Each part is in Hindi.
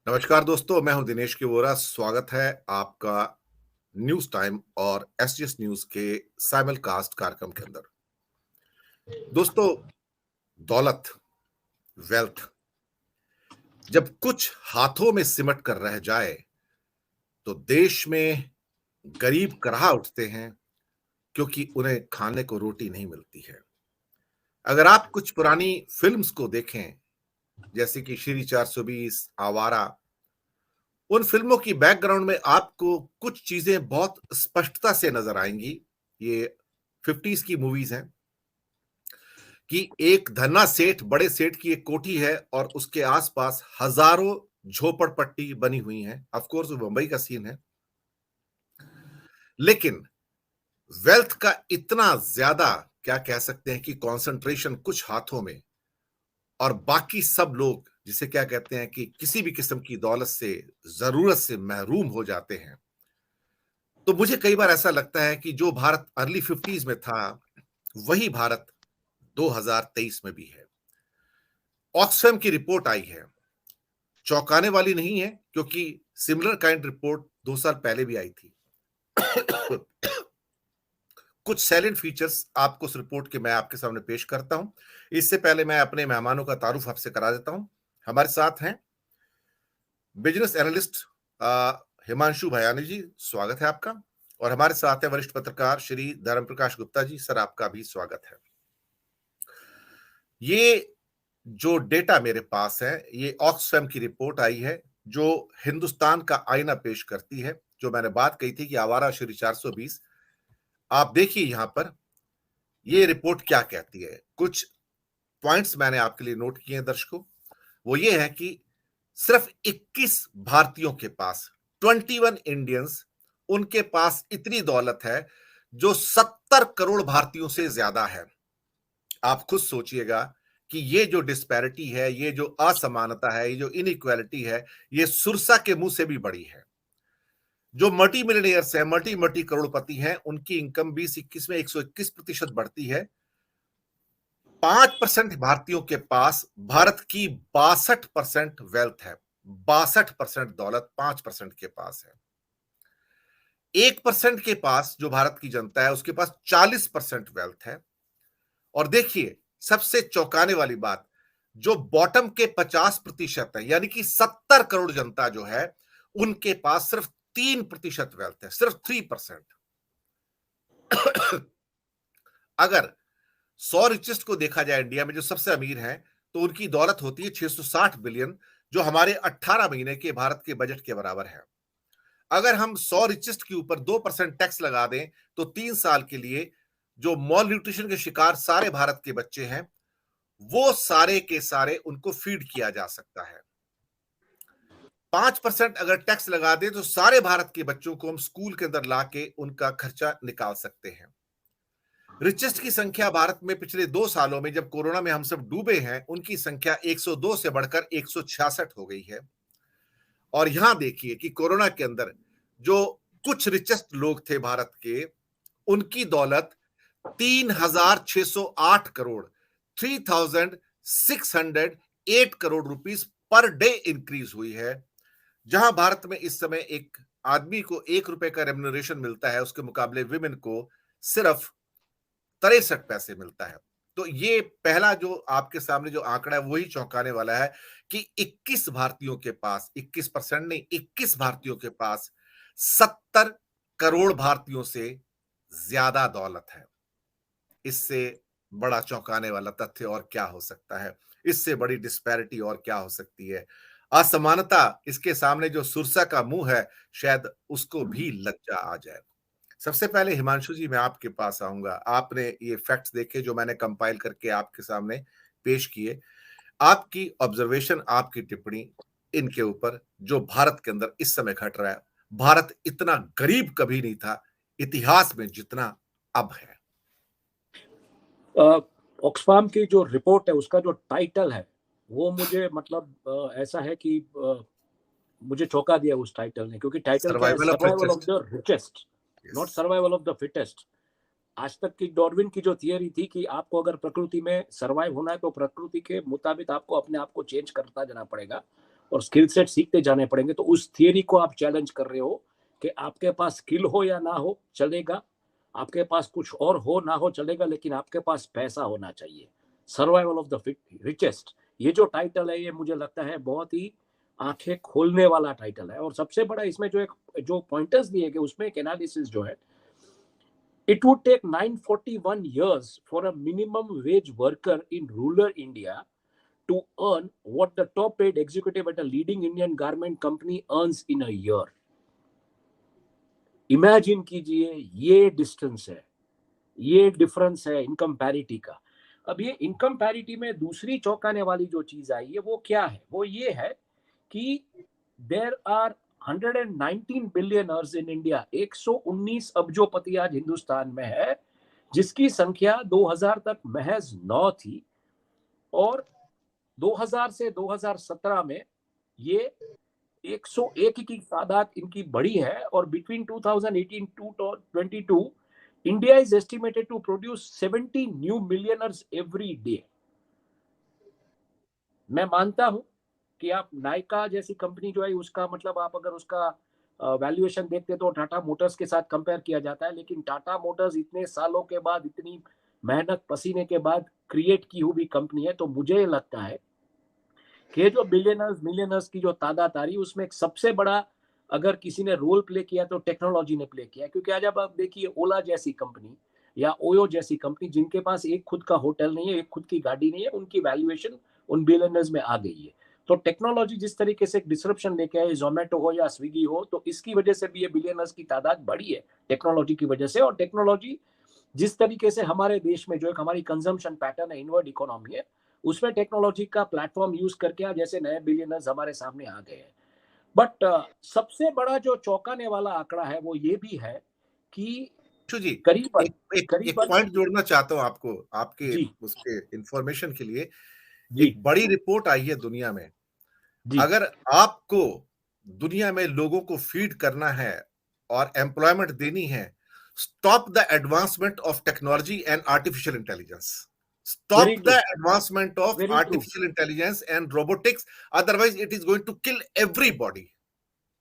नमस्कार दोस्तों, मैं हूं दिनेश की वोरा। स्वागत है आपका न्यूज टाइम और एसजीएस न्यूज के साइमल कास्ट कार्यक्रम के अंदर। दोस्तों, दौलत, वेल्थ जब कुछ हाथों में सिमट कर रह जाए तो देश में गरीब कराह उठते हैं, क्योंकि उन्हें खाने को रोटी नहीं मिलती है। अगर आप कुछ पुरानी फिल्म्स को देखें, जैसे कि श्री 420, आवारा, उन फिल्मों की बैकग्राउंड में आपको कुछ चीजें बहुत स्पष्टता से नजर आएंगी। ये 50s की मूवीज हैं कि एक धन्ना सेठ, बड़े सेठ की एक कोठी है और उसके आसपास हजारों झोपड़पट्टी बनी हुई हैं। ऑफ कोर्स वो मुंबई का सीन है, लेकिन वेल्थ का इतना ज्यादा, क्या कह सकते हैं कि कंसंट्रेशन कुछ हाथों में, और बाकी सब लोग जिसे क्या कहते हैं कि किसी भी किस्म की दौलत से, जरूरत से महरूम हो जाते हैं। तो मुझे कई बार ऐसा लगता है कि जो भारत अर्ली 50s में था, वही भारत 2023 में भी है। ऑक्सफैम की रिपोर्ट आई है, चौंकाने वाली नहीं है, क्योंकि सिमिलर काइंड रिपोर्ट 2 साल पहले भी आई थी। कुछ सैलेंट फीचर्स आपको उस रिपोर्ट के मैं आपके सामने पेश करता हूं। इससे पहले मैं अपने मेहमानों का तारुफ आपसे करा देता हूं। हमारे साथ हैं बिजनेस एनालिस्ट हिमांशु भयानी जी, स्वागत है आपका। और हमारे साथ है वरिष्ठ पत्रकार श्री धर्म प्रकाश गुप्ता जी, सर आपका भी स्वागत है। ये जो डेटा मेरे पास है, ये ऑक्सफैम की रिपोर्ट आई है, जो हिंदुस्तान का आईना पेश करती है। जो मैंने बात कही थी कि आवारा श्री 420, आप देखिए यहां पर ये रिपोर्ट क्या कहती है। कुछ पॉइंट्स मैंने आपके लिए नोट किए हैं दर्शकों। वो ये है कि सिर्फ 21 भारतीयों के पास, 21 इंडियंस, उनके पास इतनी दौलत है जो 70 करोड़ भारतीयों से ज्यादा है। आप खुद सोचिएगा कि ये जो डिस्पैरिटी है, ये जो असमानता है, ये जो इनइक्वालिटी है, ये सुरसा के मुंह से भी बड़ी है। जो मल्टी मिलियनियर्स हैं, मल्टी मल्टी करोड़पति हैं, उनकी इनकम 2021 में 121% बढ़ती है। 5% भारतीयों के पास भारत की 62% वेल्थ है। 62% दौलत 5% के पास है। 1% के पास जो भारत की जनता है, उसके पास 40% वेल्थ है। और देखिए, सबसे चौंकाने वाली बात, जो बॉटम के 50% है, यानी कि 70 करोड़ जनता जो है, उनके पास सिर्फ 3% वेल्थ है, सिर्फ 3%। अगर 100 रिचेस्ट को देखा जाए इंडिया में, जो सबसे अमीर हैं, तो उनकी दौलत होती है 660 बिलियन, जो हमारे 18 महीने के भारत के बजट के बराबर है। अगर हम 100 रिचेस्ट के ऊपर 2% टैक्स लगा दें, तो 3 साल के लिए जो मॉल न्यूट्रिशन के शिकार सारे भारत के बच्चे हैं, वो सारे के सारे उनको फीड किया जा सकता है। 5% अगर टैक्स लगा दें, तो सारे भारत के बच्चों को हम स्कूल के अंदर लाके उनका खर्चा निकाल सकते हैं। रिचेस्ट की संख्या भारत में पिछले 2 सालों में, जब कोरोना में हम सब डूबे हैं, उनकी संख्या 102 से बढ़कर 166 हो गई है। और यहां देखिए कि कोरोना के अंदर जो कुछ रिचेस्ट लोग थे भारत के, उनकी दौलत 3608 crore, 3608 crore rupees per day increase हुई है। जहां भारत में इस समय एक आदमी को 1 रुपए का रेम्यूनरेशन मिलता है, उसके मुकाबले विमेन को सिर्फ 63 पैसे मिलता है। तो ये पहला जो आपके सामने जो आंकड़ा है, वही चौंकाने वाला है कि 21 भारतीयों के पास, 21% नहीं, 21 भारतीयों के पास 70 करोड़ भारतीयों से ज्यादा दौलत है। इससे बड़ा चौंकाने वाला तथ्य और क्या हो सकता है? इससे बड़ी डिस्पैरिटी और क्या हो सकती है? असमानता, इसके सामने जो सुरसा का मुंह है, शायद उसको भी लज्जा आ जाए। सबसे पहले हिमांशु जी, मैं आपके पास आऊंगा। आपने ये फैक्ट्स देखे जो मैंने कंपाइल करके आपके सामने पेश किए। आपकी ऑब्जर्वेशन, आपकी टिप्पणी इनके ऊपर, जो भारत के अंदर इस समय घट रहा है। भारत इतना गरीब कभी नहीं था इतिहास में जितना अब है। ऑक्सफाम की जो रिपोर्ट है, उसका जो टाइटल है, वो मुझे मतलब ऐसा है कि मुझे चौंका दिया उस टाइटल ने, क्योंकि टाइटल क्या है? Survival of survival of richest. The richest, yes. Not survival of the fittest. आज तक की डार्विन की जो थियरी थी कि आपको अगर प्रकृति में सर्वाइव होना है, तो प्रकृति के मुताबिक आपको अपने आप को चेंज करता जाना पड़ेगा। और स्किल सेट सीखते जाने पड़ेंगे। तो उस थियरी को आप चैलेंज कर रहे हो कि आपके पास स्किल हो या ना हो चलेगा, आपके पास कुछ और हो ना हो चलेगा, लेकिन आपके पास पैसा होना चाहिए। सर्वाइवल ऑफ द रिचेस्ट, ये जो टाइटल है ये मुझे लगता है बहुत ही आंखें खोलने वाला टाइटल है। और सबसे बड़ा इसमें जो पॉइंटर्स दिए गए उसमें एक एनालिसिस जो है, it would take 941 years for a minimum wage worker in rural India to earn what the top paid executive at a leading Indian garment company earns in a year. Imagine कीजिए, ये डिस्टेंस है, ये डिफरेंस है इनकम पैरिटी का। अब ये इनकम पैरिटी में दूसरी चौंकाने वाली जो चीज आई है वो क्या है, वो ये है कि there are 119 billionaires in India. 119 अब्जोपति आज हिंदुस्तान में है, जिसकी संख्या 2000 तक महज 9 थी, और 2000 से 2017 में ये 101 की तादाद इनकी बढ़ी है। और between 2018 to 22 India is estimated to produce 70 new millionaires every day. मैं मानता हूं कि आप नायका जैसी कंपनी जो है उसका मतलब आप अगर उसका वैल्यूएशन देखते तो टाटा मोटर्स के साथ कंपेयर किया जाता है, लेकिन टाटा मोटर्स इतने सालों के बाद, इतनी मेहनत पसीने के बाद क्रिएट की हुई कंपनी है। तो मुझे लगता है कि जो बिलियनर्स मिलियनर्स की जो तादाद आ रही है उसमें एक सबसे बड़ा अगर किसी ने रोल प्ले किया तो टेक्नोलॉजी ने प्ले किया। क्योंकि आज आप देखिए ओला जैसी कंपनी या ओयो जैसी कंपनी जिनके पास एक खुद का होटल नहीं है, एक खुद की गाड़ी नहीं है, उनकी वैल्यूएशन उन बिलियनर्स में आ गई है। तो टेक्नोलॉजी जिस तरीके से डिसरप्शन लेके आए, जोमेटो हो या स्विगी हो, तो इसकी वजह से भी ये बिलियनर्स की तादाद बढ़ी है टेक्नोलॉजी की वजह से। और टेक्नोलॉजी जिस तरीके से हमारे देश में जो एक हमारी कंजम्पशन पैटर्न है, इनवर्ड इकोनॉमी है, उसमें टेक्नोलॉजी का प्लेटफॉर्म यूज करके आज जैसे नए बिलियनर्स हमारे सामने आ गए हैं। बट सबसे बड़ा जो चौंकाने वाला आंकड़ा है वो ये भी है कि जी, करीबन एक पॉइंट जोड़ना चाहता हूं आपको, आपके जी उसके इंफॉर्मेशन के लिए। जी एक बड़ी रिपोर्ट आई है दुनिया में। जी अगर आपको दुनिया में लोगों को फीड करना है और एम्प्लॉयमेंट देनी है, stop the advancement of technology and artificial intelligence. Very stop true, the advancement of very true. Artificial intelligence and robotics, otherwise it is going to kill everybody.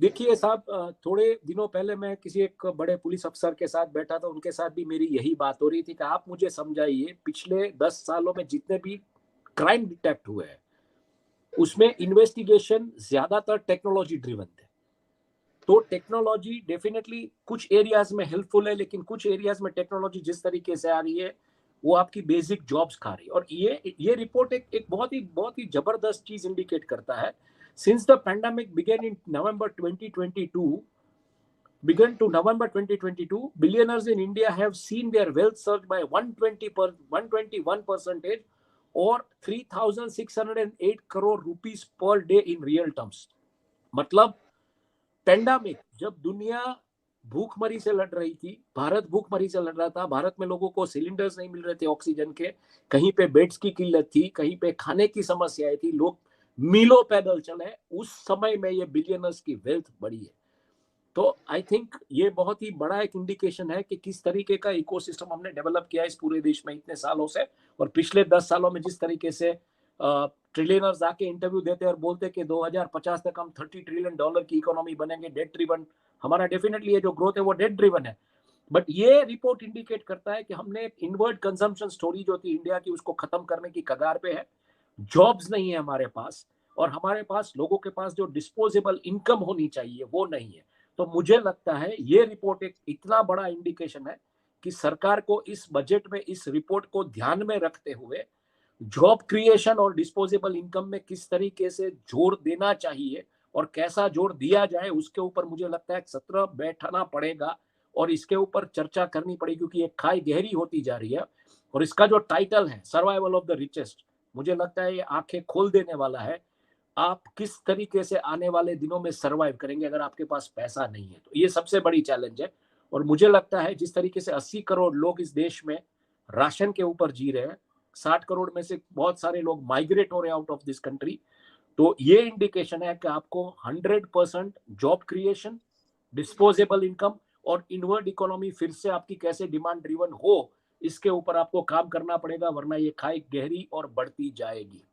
देखिए साहब, थोड़े दिनों पहले मैं किसी एक बड़े पुलिस अफसर के साथ बैठा था, उनके साथ भी मेरी यही बात हो रही थी कि आप मुझे समझाइए पिछले 10 सालों में जितने भी क्राइम डिटेक्ट हुए हैं उसमें इन्वेस्टिगेशन ज्यादातर टेक्नोलॉजी ड्रिवन थे। तो टेक्नोलॉजी डेफिनेटली कुछ एरियाज में हेल्पफुल है, लेकिन कुछ एरियाज में टेक्नोलॉजी जिस तरीके से आ रही है वो आपकी बेसिक जॉब्स खा रही है। और ये रिपोर्ट एक बहुत ही जबरदस्त चीज इंडिकेट करता है। Since the pandemic began in November 2022 began to November 2022, billionaires in India have seen their wealth surge by 121% or 3,608 crore rupees per day in real terms। मतलब पेंडेमिक जब दुनिया भूखमरी से लड़ रही थी, भारत भूखमरी से लड़ रहा था, भारत में लोगों को सिलेंडर्स नहीं मिल रहे थे ऑक्सीजन के, कहीं पे बेड्स की किल्लत थी, कहीं पे खाने की समस्याएं थी, लोग मीलों पैदल चले, उस समय में ये बिलियनर्स की वेल्थ बढ़ी है। तो आई थिंक ये बहुत ही बड़ा एक इंडिकेशन है कि किस तरीके का इकोसिस्टम हमने डेवलप किया इस पूरे देश में इतने सालों से। और पिछले 10 सालों में जिस तरीके से ट्रिलियनर्स आके इंटरव्यू देते और बोलते कि 2050 तक हम $30 ट्रिलियन की इकोनॉमी बनेंगे, डेट ड्रिवन। हमारा डेफिनेटली ये जो ग्रोथ है वो डेट ड्रिवन है, बट ये रिपोर्ट इंडिकेट करता है कि हमने एक इनवर्ड कंजम्पशन स्टोरी जो थी इंडिया की उसको खत्म करने की कगार पे है। जॉब्स नहीं है हमारे पास, और हमारे पास लोगों के पास जो डिस्पोजेबल इनकम होनी चाहिए वो नहीं है। तो मुझे लगता है ये रिपोर्ट एक इतना बड़ा इंडिकेशन है कि सरकार को इस बजट में इस रिपोर्ट को ध्यान में रखते हुए जॉब क्रिएशन और डिस्पोजेबल इनकम में किस तरीके से जोर देना चाहिए और कैसा जोर दिया जाए उसके ऊपर मुझे लगता है सत्र बैठना पड़ेगा और इसके ऊपर चर्चा करनी पड़ेगी, क्योंकि ये खाई गहरी होती जा रही है। और इसका जो टाइटल है सर्वाइवल ऑफ द रिचेस्ट, मुझे लगता है ये आंखें खोल देने वाला है। आप किस तरीके से आने वाले दिनों में सर्वाइव करेंगे अगर आपके पास पैसा नहीं है, तो ये सबसे बड़ी चैलेंज है। और मुझे लगता है जिस तरीके से 80 करोड़ लोग इस देश में राशन के ऊपर जी रहे हैं, 60 करोड़ में से बहुत सारे लोग माइग्रेट हो रहे हैं आउट ऑफ दिस कंट्री, तो ये इंडिकेशन है कि आपको 100% जॉब क्रिएशन, डिस्पोजेबल इनकम और इनवर्ड इकोनॉमी फिर से आपकी कैसे डिमांड ड्रिवन हो, इसके ऊपर आपको काम करना पड़ेगा, वरना ये खाई गहरी और बढ़ती जाएगी।